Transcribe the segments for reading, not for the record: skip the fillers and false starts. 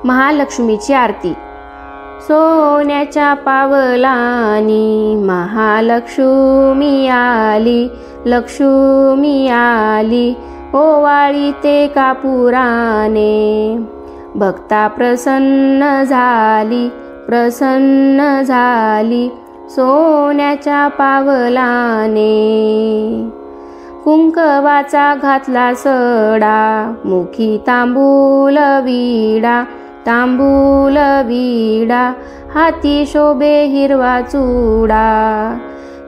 महालक्ष्मीची आरती। सोन्याच्या पावलानी महालक्ष्मी आली, लक्ष्मी आली, ओवाळी ते कापुराने, भक्ता प्रसन्न झाली, प्रसन्न झाली, सोन्याच्या पावलाने। कुंकवाचा घातला सडा, मुखी तांबूल विडा, तांबूल विडा, हाती शोभे हिरवा चुडा,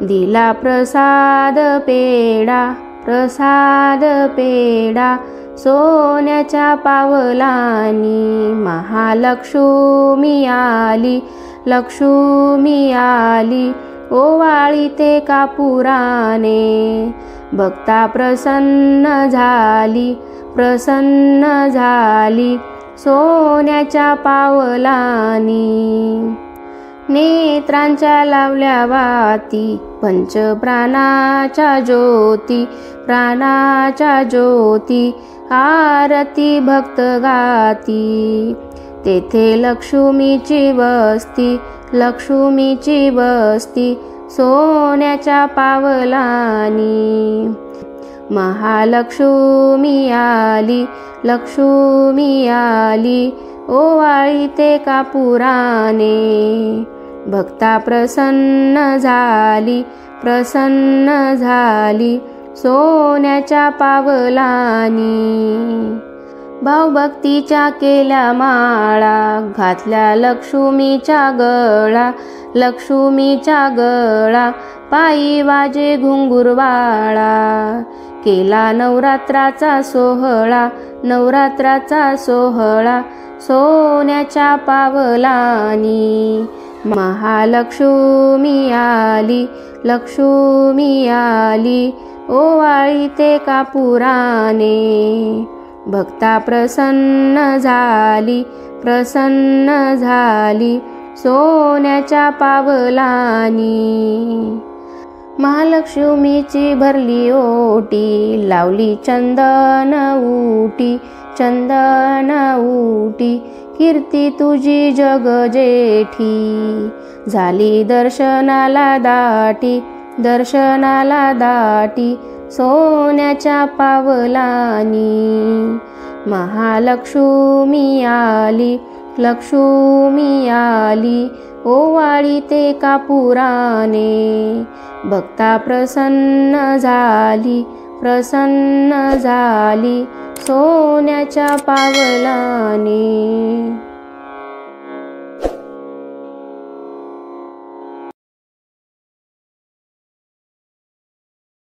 दिला प्रसाद पेडा, प्रसाद पेडा, सोन्याच्या पावलानी महालक्ष्मी आली, लक्ष्मी आली, ओवाळी ते कापुराने, भक्ता प्रसन्न झाली, प्रसन्न झाली, सोन्याच्या पावलानी। नेत्रांच्या लावल्या वाती, पंचप्राणाच्या ज्योती, प्राणाच्या ज्योती, आरती भक्त गाती, तेथे लक्ष्मीची वस्ती, लक्ष्मीची वस्ती, सोन्याच्या पावलानी। महालक्ष्मी आली, लक्ष्मी आली, ओवाळी ते कापुराने, भक्ता प्रसन्न झाली, प्रसन्न झाली, सोन्याच्या पावलानी। भावभक्तीच्या केल्या माळा, घातल्या लक्ष्मीच्या गळा, लक्ष्मीच्या गळा, पायी वाजे घुंगुरवाळा, केला नवरात्राचा सोहळा, नवरात्राचा सोहळा, सोन्याच्या पावलानी। महालक्ष्मी आली, लक्ष्मी आली, ओवाळी ते कापुराने, भक्ता प्रसन्न झाली, प्रसन्न झाली, सोन्याच्या पावलानी। महालक्ष्मीची भरली ओटी, लावली चंदन उटी, चंदन उटी, कीर्ती तुझी जग जेठी, झाली दर्शनाला दाटी, दर्शनाला दाटी, सोन्याच्या पावलानी। महालक्ष्मी आली, लक्ष्मी आली, ओवाळी ते कापुराने, भक्ता प्रसन्न झाली, प्रसन्न झाली, सोन्याच्या पावलाने।